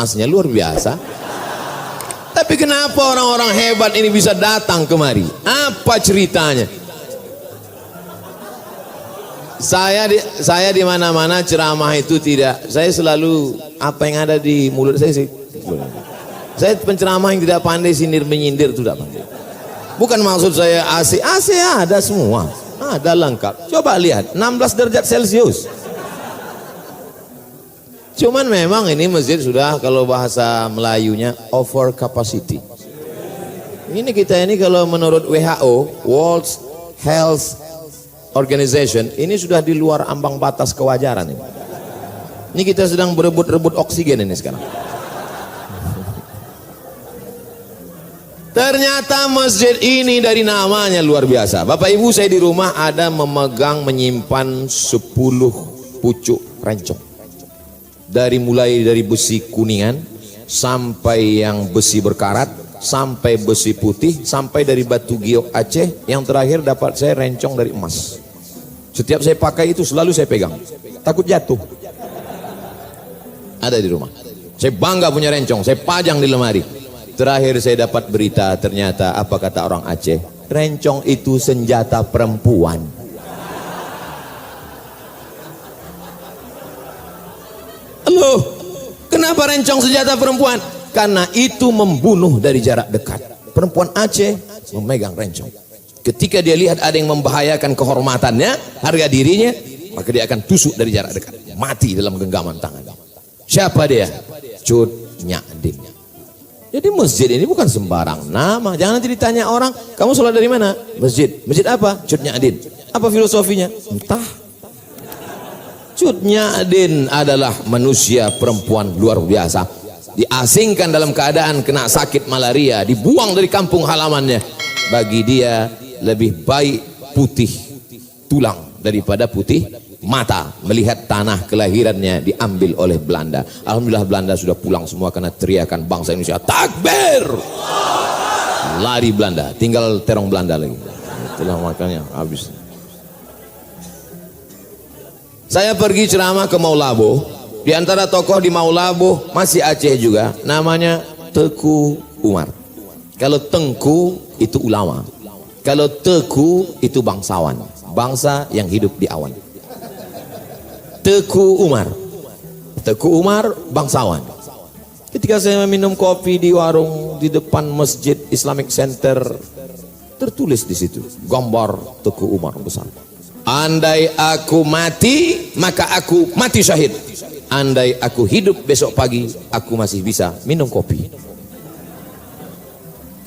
maasnya luar biasa. Tapi kenapa orang-orang hebat ini bisa datang kemari? Apa ceritanya? Saya di mana-mana ceramah itu tidak. Saya selalu apa yang ada di mulut saya sih. Saya penceramah yang tidak pandai sindir menyindir itu tidak pandai. Bukan maksud saya AC ada semua, ada lengkap. Coba lihat 16 derajat Celcius. Cuman memang ini masjid sudah kalau bahasa Melayunya over capacity. Ini kita ini kalau menurut WHO, World Health Organization, ini sudah di luar ambang batas kewajaran ini. Ini kita sedang berebut-rebut oksigen ini sekarang. Ternyata masjid ini dari namanya luar biasa. Bapak Ibu, saya di rumah ada menyimpan 10 pucuk rencong. Mulai dari besi kuningan sampai yang besi berkarat, sampai besi putih, sampai dari batu giok Aceh, yang terakhir dapat saya rencong dari emas. Setiap saya pakai itu selalu saya pegang, takut jatuh. Ada di rumah. Saya bangga punya rencong, saya pajang di lemari. Terakhir saya dapat berita, ternyata apa kata orang Aceh, rencong itu senjata perempuan. Loh, kenapa rencong senjata perempuan? Karena itu membunuh dari jarak dekat. Perempuan Aceh memegang rencong. Ketika dia lihat ada yang membahayakan kehormatannya, harga dirinya, maka dia akan tusuk dari jarak dekat. Mati dalam genggaman tangan. Siapa dia? Cut Nyadin. Jadi masjid ini bukan sembarang nama. Jangan nanti ditanya orang, kamu sholat dari mana? Masjid. Masjid apa? Cut Nyadin. Apa filosofinya? Entah. Cut Nyadin adalah manusia perempuan luar biasa. Diasingkan dalam keadaan kena sakit malaria, dibuang dari kampung halamannya. Bagi dia lebih baik putih tulang daripada putih mata melihat tanah kelahirannya diambil oleh Belanda. Alhamdulillah Belanda sudah pulang semua karena teriakan bangsa Indonesia takbir. Lari Belanda, tinggal terong Belanda lagi. Itulah makanya habis. Saya pergi ceramah ke Maulabo. Di antara tokoh di Maulabo masih Aceh juga, namanya Teku Umar. Kalau Tengku itu ulama, kalau Teku itu bangsawan, bangsa yang hidup di awan. Teku Umar bangsawan. Ketika saya minum kopi di warung di depan Masjid Islamic Center, tertulis di situ gambar Teku Umar besar. Andai aku mati, maka aku mati syahid. Andai aku hidup besok pagi, aku masih bisa minum kopi.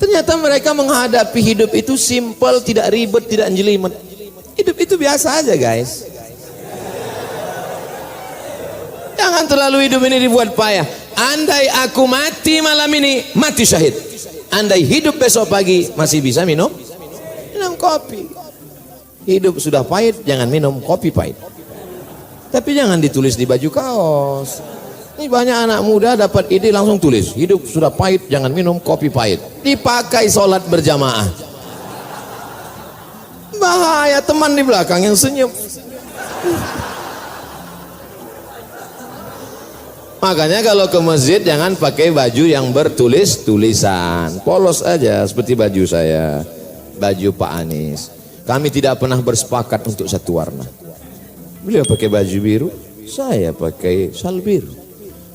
Ternyata mereka menghadapi hidup itu simple, tidak ribet, tidak jelimet. Hidup itu biasa aja guys. Jangan terlalu hidup ini dibuat payah. Andai aku mati malam ini, mati syahid. Andai hidup besok pagi, masih bisa minum kopi. Hidup sudah pahit, jangan minum kopi pahit. Tapi jangan ditulis di baju kaos. Ini banyak anak muda dapat ide langsung tulis, hidup sudah pahit, jangan minum kopi pahit. Dipakai sholat berjamaah. Bahaya, teman di belakang yang senyum. Makanya kalau ke masjid jangan pakai baju yang bertulis tulisan, polos aja seperti baju saya, baju Pak Anies. Kami tidak pernah bersepakat untuk satu warna. Beliau pakai baju biru, saya pakai sal biru.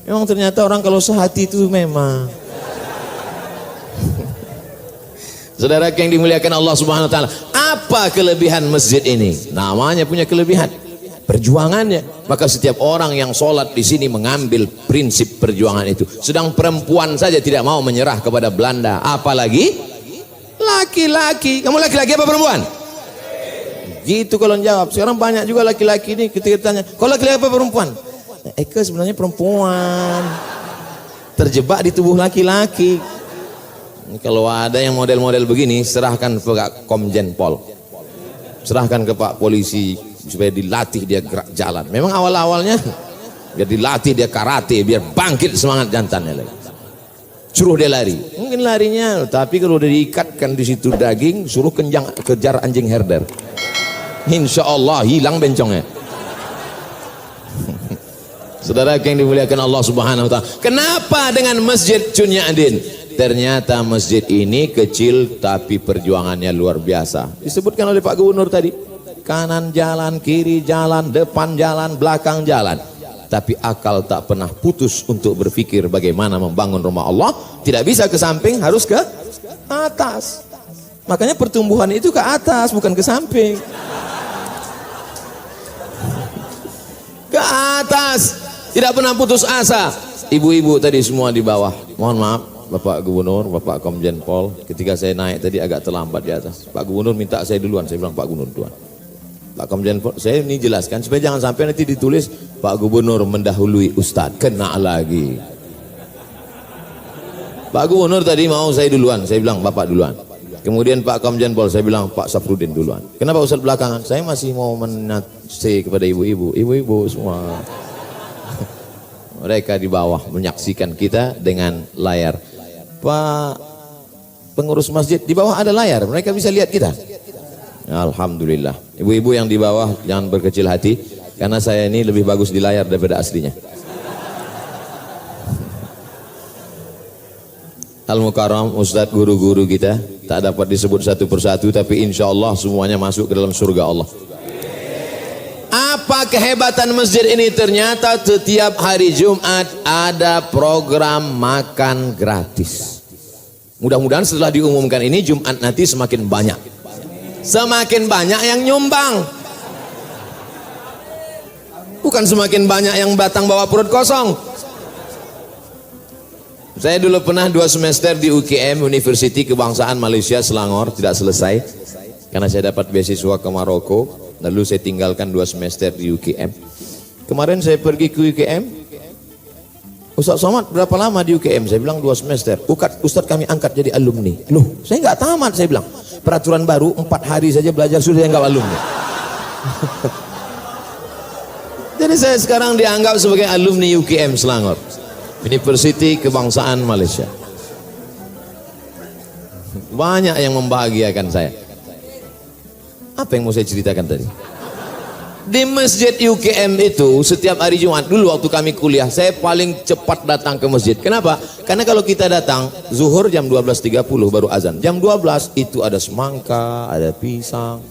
Memang ternyata orang kalau sehati itu memang. Saudara yang dimuliakan Allah Subhanahu wa taala, apa kelebihan masjid ini? Namanya punya kelebihan, perjuangannya. Maka setiap orang yang sholat di sini mengambil prinsip perjuangan itu. Sedang perempuan saja tidak mau menyerah kepada Belanda, apalagi laki-laki. Kamu laki-laki apa perempuan? Gitu kalau jawab. Sekarang banyak juga laki-laki ini ketika ditanya, kau laki-laki apa perempuan? Eka sebenarnya perempuan, terjebak di tubuh laki-laki. Kalau ada yang model-model begini, serahkan ke Pak Komjen Pol, serahkan ke Pak Polisi supaya dilatih dia gerak jalan. Memang awal-awalnya biar dilatih dia karate, biar bangkit semangat jantannya lagi. Suruh dia lari, mungkin larinya, tapi kalau udah diikatkan di situ daging, suruh kejar anjing herder. Insya Allah hilang bencongnya. Saudara yang dimuliakan Allah Subhanahu wa taala. Kenapa dengan Masjid Chunya Adin? Ternyata masjid ini kecil tapi perjuangannya luar biasa. Disebutkan oleh Pak Gubernur tadi. Kanan jalan, kiri jalan, depan jalan, belakang jalan. Tapi akal tak pernah putus untuk berpikir bagaimana membangun rumah Allah. Tidak bisa ke samping, harus ke atas. Makanya pertumbuhan itu ke atas, bukan ke samping. Ke atas. Tidak pernah putus asa. Ibu-ibu tadi semua di bawah. Mohon maaf Bapak Gubernur, Bapak Komjen Pol, ketika saya naik tadi agak terlambat di atas. Pak Gubernur minta saya duluan. Saya bilang Pak Gubernur duluan. Pak Komjen Pol, saya ini jelaskan supaya jangan sampai nanti ditulis Pak Gubernur mendahului Ustadz. Kena lagi. Pak Gubernur tadi mau saya duluan. Saya bilang Bapak duluan. Kemudian Pak Komjen Pol, saya bilang Pak Safrudin duluan. Kenapa Ustadz belakangan? Saya masih mau menasih kepada ibu-ibu. Ibu-ibu semua. Mereka di bawah menyaksikan kita dengan layar. Pak pengurus masjid, di bawah ada layar, mereka bisa lihat kita. Alhamdulillah. Ibu-ibu yang di bawah jangan berkecil hati, karena saya ini lebih bagus di layar daripada aslinya. Al-Mukarram, Ustadz, guru-guru kita tak dapat disebut satu persatu, tapi insya Allah semuanya masuk ke dalam surga Allah. Apa kehebatan masjid ini? Ternyata setiap hari Jumat ada program makan gratis. Mudah-mudahan setelah diumumkan ini Jumat nanti semakin banyak. Semakin banyak yang nyumbang. Bukan semakin banyak yang datang bawa perut kosong. Saya dulu pernah 2 semester di UKM, University Kebangsaan Malaysia Selangor, tidak selesai. Karena saya dapat beasiswa ke Maroko. Lalu saya tinggalkan 2 semester di UKM. Kemarin saya pergi ke UKM. Ustaz Somad berapa lama di UKM? Saya bilang 2 semester. Ustaz kami angkat jadi alumni. Loh, saya nggak tamat, saya bilang. Peraturan baru 4 hari saja belajar sudah nggak alumni. Jadi saya sekarang dianggap sebagai alumni UKM Selangor, University Kebangsaan Malaysia. Banyak yang membahagiakan saya. Apa yang mau saya ceritakan tadi? Di masjid UKM itu setiap hari Jumat, dulu waktu kami kuliah, saya paling cepat datang ke masjid. Kenapa? Karena kalau kita datang zuhur jam 12.30 baru azan. Jam 12 itu ada semangka, ada pisang.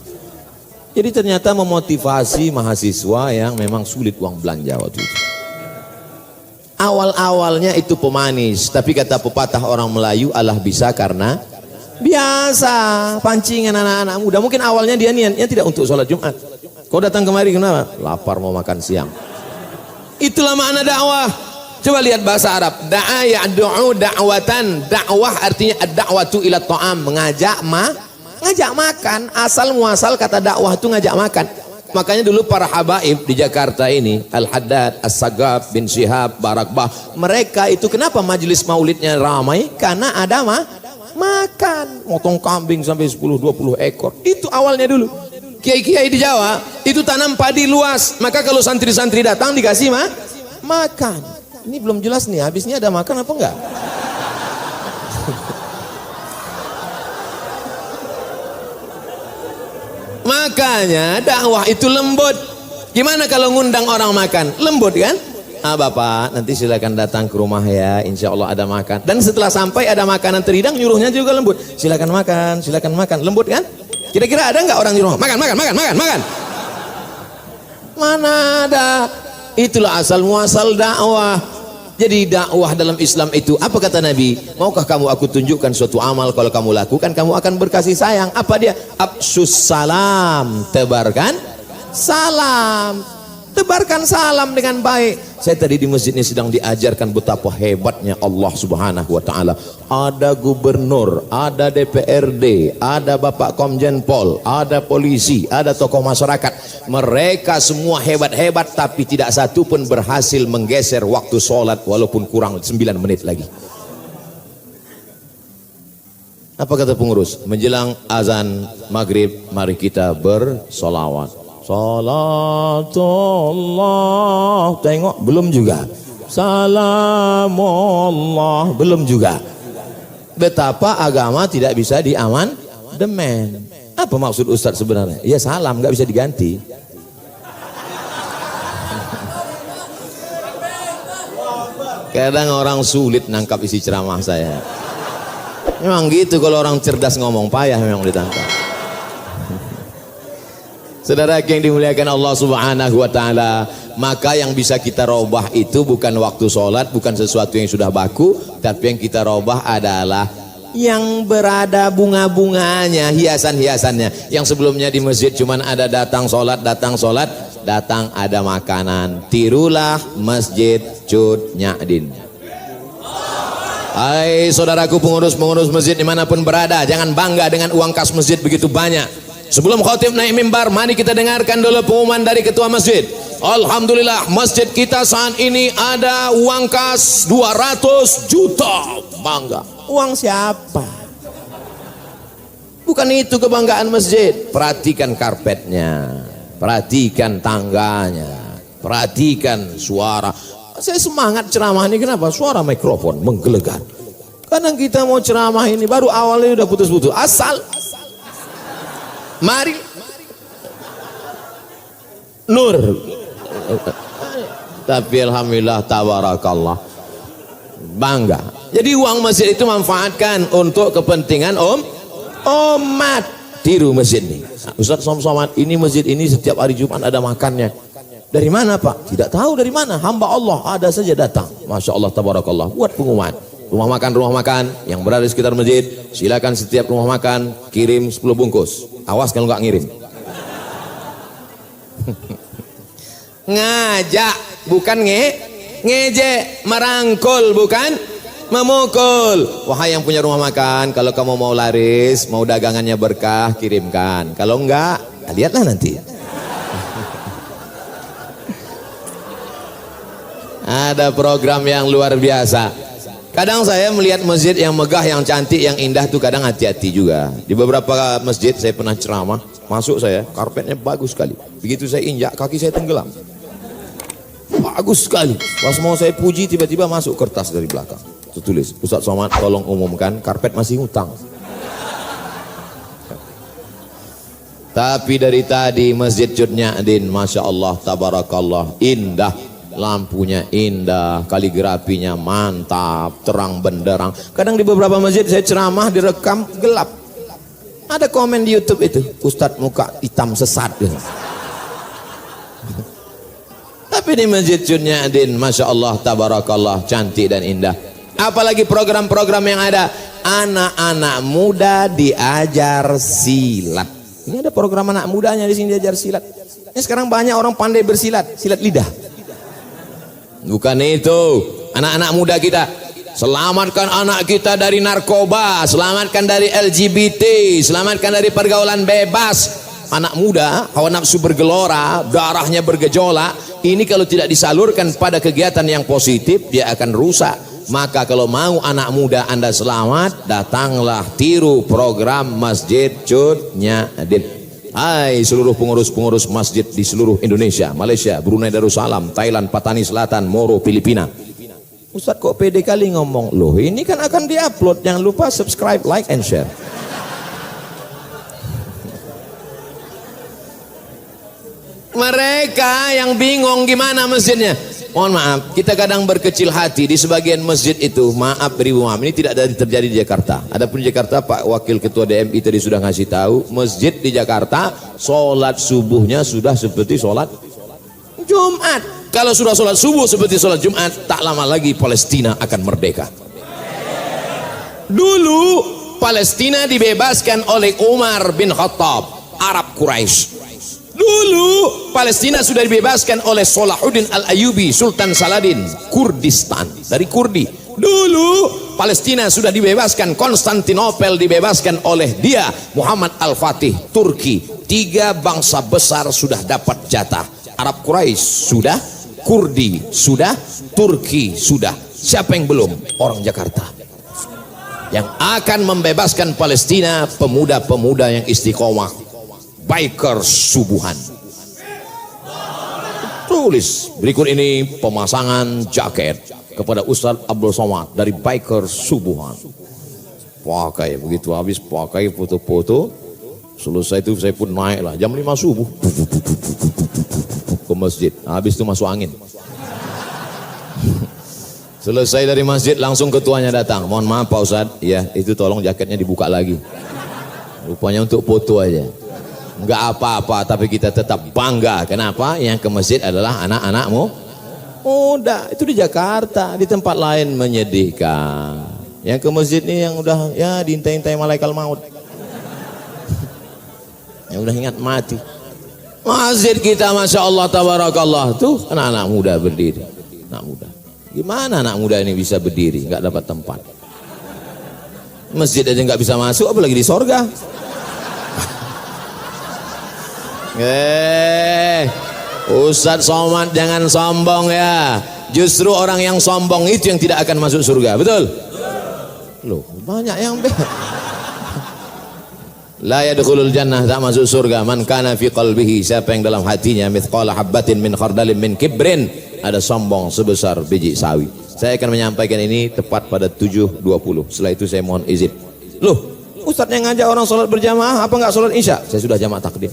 Jadi ternyata memotivasi mahasiswa yang memang sulit uang belanja waktu itu. Awal-awalnya itu pemanis, tapi kata pepatah orang Melayu, Allah bisa karena biasa. Pancingan anak-anak muda. Mungkin awalnya dia niatnya tidak untuk sholat Jumat. Kau datang kemari kenapa? Lapar mau makan siang. Itulah makna dakwah. Coba lihat bahasa Arab. Da'a ya'du'u da'watan. Dakwah artinya ad-da'watu ila ta'am. Ngajak makan. Asal muasal kata dakwah itu ngajak makan. Makanya dulu para habaib di Jakarta ini, Al-Haddad, As-Sagaf, bin Syihab, Barakbah, mereka itu kenapa majelis maulidnya ramai? Karena ada makan, motong kambing sampai 10-20 ekor. Itu awalnya dulu. Kiai-kiai di Jawa itu tanam padi luas, maka kalau santri-santri datang dikasih makan. Ini belum jelas nih, habisnya ada makan apa enggak? Makanya dakwah itu lembut. Gimana kalau ngundang orang makan? Lembut kan? Bapak nanti silakan datang ke rumah ya, insya Allah ada makan. Dan setelah sampai ada makanan terhidang, nyuruhnya juga lembut. Silakan makan, lembut kan? Kira-kira ada nggak orang di rumah? Makan. Mana ada? Itulah asal muasal dakwah. Jadi dakwah dalam Islam itu, apa kata Nabi? Maukah kamu aku tunjukkan suatu amal, kalau kamu lakukan kamu akan berkasih sayang. Apa dia? Absus salam, tebarkan salam. Tebarkan salam dengan baik. Saya tadi di masjid ini sedang diajarkan betapa hebatnya Allah Subhanahu wa taala. Ada gubernur, ada DPRD, ada Bapak Komjen Pol, ada polisi, ada tokoh masyarakat. Mereka semua hebat-hebat, tapi tidak satu pun berhasil menggeser waktu sholat walaupun kurang 9 menit lagi. Apa kata pengurus? Menjelang azan maghrib, mari kita bersolawat. Salatullah, tengok belum juga. Salamullah, belum juga. Betapa agama tidak bisa diamandemen. Apa maksud Ustadz sebenarnya? Ya salam nggak bisa diganti. Kadang orang sulit nangkap isi ceramah saya. Memang gitu kalau orang cerdas ngomong, payah memang ditangkap. Saudara yang dimuliakan Allah Subhanahu wa taala, maka yang bisa kita robah itu bukan waktu sholat, bukan sesuatu yang sudah baku, tapi yang kita robah adalah yang berada bunga-bunganya, hiasan-hiasannya. Yang sebelumnya di masjid cuman ada datang sholat, datang ada makanan. Tirulah Masjid Cut Nyadin. Hai saudaraku pengurus-pengurus masjid dimanapun berada, jangan bangga dengan uang kas masjid begitu banyak. Sebelum khatib naik mimbar, mari kita dengarkan dulu pengumuman dari ketua masjid. Alhamdulillah, masjid kita saat ini ada uang kas 200 juta. Bangga. Uang siapa? Bukan itu kebanggaan masjid. Perhatikan karpetnya, perhatikan tangganya, perhatikan suara. Saya semangat ceramah ini, kenapa? Suara mikrofon menggelegar. Kadang kita mau ceramah ini baru awalnya udah putus-putus. Asal mari nur. Tapi alhamdulillah tabarakallah, bangga. Jadi uang masjid itu manfaatkan untuk kepentingan umat. Tiru masjid ini. Ustaz Somad, ini masjid ini setiap hari Jumat ada makannya. Dari mana Pak? Tidak tahu dari mana. Hamba Allah ada saja datang. Masya Allah tabarakallah. Buat pengumuman. Rumah makan yang berada di sekitar masjid, silakan setiap rumah makan kirim 10 bungkus. Awas kalau nggak ngirim. Ngajak, bukan ngejek, merangkul, bukan memukul. Wahai yang punya rumah makan, kalau kamu mau laris, mau dagangannya berkah, kirimkan. Kalau enggak, lihatlah nanti. Ada program yang luar biasa. Kadang saya melihat masjid yang megah, yang cantik, yang indah tuh kadang hati-hati juga. Di beberapa masjid saya pernah ceramah, masuk saya, karpetnya bagus sekali. Begitu saya injak, kaki saya tenggelam. Bagus sekali. Pas mau saya puji, tiba-tiba masuk kertas dari belakang. Tertulis, Ustaz Somad tolong umumkan, karpet masih ngutang. Tapi dari tadi Masjid Cut Nyadin, Masya Allah, tabarakallah, indah. Lampunya indah, kaligrafinya mantap, terang benderang. Kadang di beberapa masjid saya ceramah direkam gelap. Ada komen di YouTube itu, Ustadz muka hitam sesat. Tapi di Masjid Cut Nyadin, Masya Allah, tabarakallah, cantik dan indah. Apalagi program-program yang ada, anak-anak muda diajar silat. Ini ada program anak mudanya di sini diajar silat. Ini sekarang banyak orang pandai bersilat, silat lidah. Bukan itu, anak-anak muda kita, selamatkan anak kita dari narkoba, selamatkan dari LGBT, selamatkan dari pergaulan bebas. Anak muda, hawa nafsu bergelora, darahnya bergejolak. Ini kalau tidak disalurkan pada kegiatan yang positif, dia akan rusak. Maka kalau mau anak muda Anda selamat, datanglah tiru program Masjid Cut Nyadin. Hai seluruh pengurus-pengurus masjid di seluruh Indonesia, Malaysia, Brunei Darussalam, Thailand, Patani Selatan, Moro, Filipina. Ustadz kok pede kali ngomong? Loh ini kan akan diupload, jangan lupa subscribe, like, and share. Mereka yang bingung gimana masjidnya. Mohon maaf, kita kadang berkecil hati di sebagian masjid itu, maaf beri maaf, ini tidak ada terjadi di Jakarta. Adapun di Jakarta, Pak Wakil Ketua DMI tadi sudah ngasih tahu, masjid di Jakarta sholat subuhnya sudah seperti sholat Jumat. Kalau sudah sholat subuh seperti sholat Jumat, tak lama lagi Palestina akan merdeka. Dulu Palestina dibebaskan oleh Umar bin Khattab, Arab Quraisy. Dulu Palestina sudah dibebaskan oleh Salahuddin Al-Ayyubi, Sultan Saladin, Kurdistan, dari Kurdi. Dulu Palestina sudah dibebaskan, Konstantinopel dibebaskan oleh dia, Muhammad Al-Fatih, Turki. 3 bangsa besar sudah dapat jatah. Arab Quraisy sudah, Kurdi sudah, Turki sudah. Siapa yang belum? Orang Jakarta. Yang akan membebaskan Palestina, pemuda-pemuda yang istiqomah, biker subuhan. Tulis berikut ini pemasangan jaket kepada Ustadz Abdul Somad dari biker subuhan. Pakai begitu, habis pakai foto-foto, selesai itu saya pun naik lah jam 5 subuh ke masjid. Habis itu masuk angin. Selesai dari masjid langsung ketuanya datang. Mohon maaf Pak Ustadz, ya itu tolong jaketnya dibuka lagi. Rupanya untuk foto aja. Enggak apa-apa, tapi kita tetap bangga. Kenapa? Yang ke masjid adalah anak-anakmu. Udah, itu di Jakarta, di tempat lain menyedihkan. Yang ke masjid nih yang udah ya diintai-intai malaikat maut. Yang udah ingat mati. Masjid kita Masya Allah tabarakallah tuh anak-anak muda berdiri. Anak muda. Gimana anak muda ini bisa berdiri, nggak dapat tempat? Masjid aja nggak bisa masuk, apalagi di sorga. Ustadz Somad jangan sombong ya. Justru orang yang sombong itu yang tidak akan masuk surga, betul? Loh, banyak yang la yadkhulul jannah, tak masuk surga man kana fi qalbihi, siapa yang dalam hatinya mithqala habbatin min khardalin min kibrin, ada sombong sebesar biji sawi. Saya akan menyampaikan ini tepat pada 7.20. Setelah itu saya mohon izin. Loh, Ustadz yang ngajak orang sholat berjamaah, apa nggak sholat isya? Saya sudah jamaah takdim.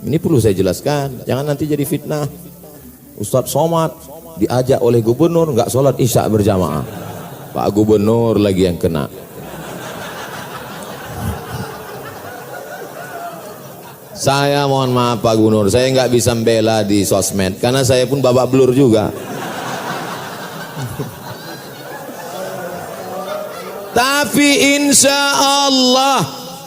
Ini perlu saya jelaskan, jangan nanti jadi fitnah. Ustadz Somad diajak oleh gubernur nggak sholat isya berjamaah. Pak Gubernur lagi yang kena. Saya mohon maaf Pak Gubernur, saya nggak bisa membela di sosmed karena saya pun babak belur juga. Tapi insya Allah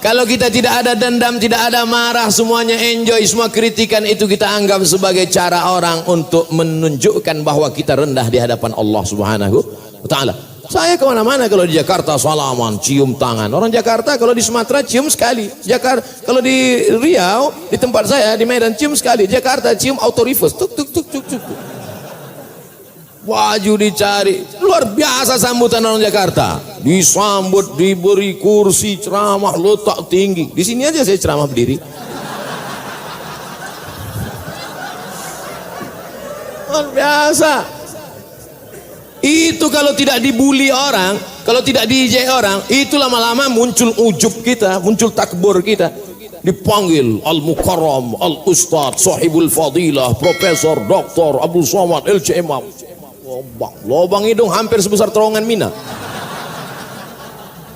kalau kita tidak ada dendam, tidak ada marah, semuanya enjoy, semua kritikan itu kita anggap sebagai cara orang untuk menunjukkan bahwa kita rendah di hadapan Allah Subhanahu wa Ta'ala. Saya kemana-mana, kalau di Jakarta salaman, cium tangan. Orang Jakarta kalau di Sumatera cium sekali. Jakarta kalau di Riau, di tempat saya di Medan cium sekali. Jakarta cium auto reverse, tuk tuk tuk tuk tuk. Baju dicari, luar biasa sambutan orang Jakarta. Disambut, diberi kursi, ceramah, letak tinggi. Di sini aja saya ceramah berdiri. Luar biasa. Itu kalau tidak dibully orang, kalau tidak diijek orang, itu lama-lama muncul ujub kita, muncul takbur kita. Dipanggil Al-Mukarram, Al-Ustadz, Sahibul Fadilah, Profesor, Doktor, Abdul Somad, LCMA. Lobang hidung hampir sebesar terowongan Mina.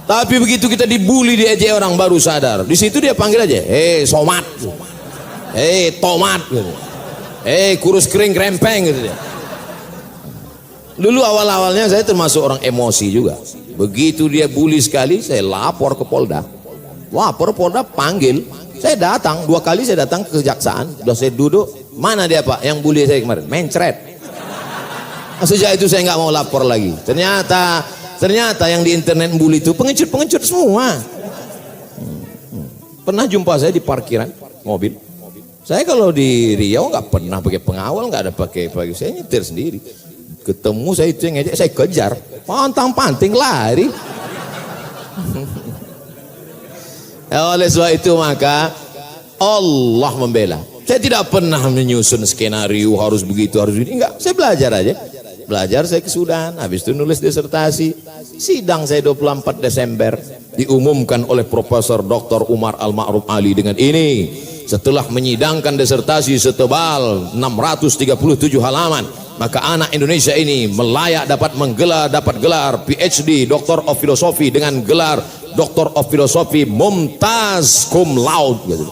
Tapi begitu kita dibully, diejek orang, baru sadar. Di situ dia panggil aja, Somad, Tomat, kurus kering krempeng gitu dia. Dulu awal-awalnya saya termasuk orang emosi juga. Begitu dia bully sekali, saya lapor ke Polda. Lapor Polda panggil, saya datang 2 kali, saya datang ke kejaksaan. Sudah saya duduk, mana dia Pak yang bully saya kemarin? Mencret. Sejak itu saya nggak mau lapor lagi. Ternyata yang di internet bully itu pengecut-pengecut semua. Pernah jumpa saya di parkiran mobil. Saya kalau di Riau nggak pernah pakai pengawal, nggak ada pakai, saya nyetir sendiri. Ketemu saya itu yang ngejek, saya kejar, pantang-panting lari. Oleh sebab itu maka Allah membela. Saya tidak pernah menyusun skenario harus begitu, harus ini, enggak. Saya belajar aja. Belajar saya kesudahan, habis itu nulis disertasi. Sidang saya 24 Desember diumumkan oleh Profesor Dr. Umar Al-Ma'ruf Ali dengan ini. Setelah menyidangkan disertasi setebal 637 halaman, maka anak Indonesia ini melayak dapat gelar PhD, Doctor of Philosophy dengan gelar Doctor of Philosophy Mumtaz Cum Laude gitu.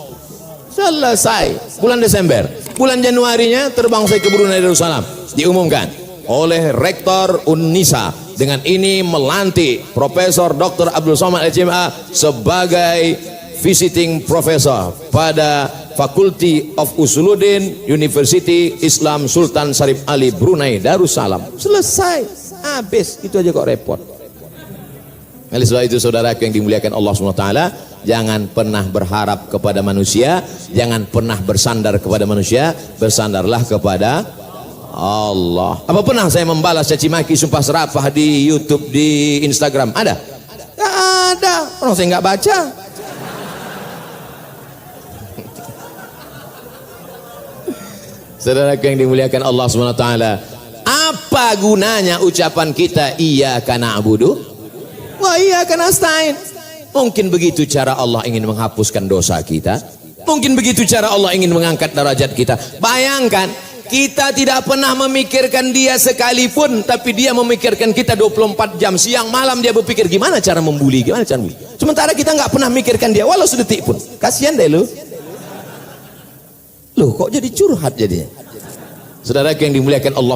Selesai bulan Desember. Bulan Januarinya terbang saya ke Brunei Darussalam, diumumkan oleh Rektor Unnisa dengan ini melantik Profesor Dr. Abdul Somad LCMA sebagai visiting professor pada Faculty of Usuluddin University Islam Sultan Syarif Ali Brunei Darussalam. Selesai, habis, itu aja kok repot. Oleh sebab itu saudaraku yang dimuliakan Allah SWT, jangan pernah berharap kepada manusia, jangan pernah bersandar kepada manusia, bersandarlah kepada Allah. Apa pernah saya membalas caci maki sumpah serapah di YouTube, di Instagram? Ada? Gak ada, orang saya nggak baca. Saudara yang dimuliakan Allah SWT, apa gunanya ucapan kita iyyaka na'budu wa iyyaka nasta'in? Mungkin begitu cara Allah ingin menghapuskan dosa kita, mungkin begitu cara Allah ingin mengangkat derajat kita. Bayangkan kita tidak pernah memikirkan dia sekalipun, tapi dia memikirkan kita 24 jam. Siang malam dia berpikir gimana cara membuli, gimana cara membuli. Sementara kita nggak pernah mikirkan dia walau sedetik pun. Kasihan deh lu. Loh kok jadi curhat jadinya. Saudara yang dimuliakan Allah.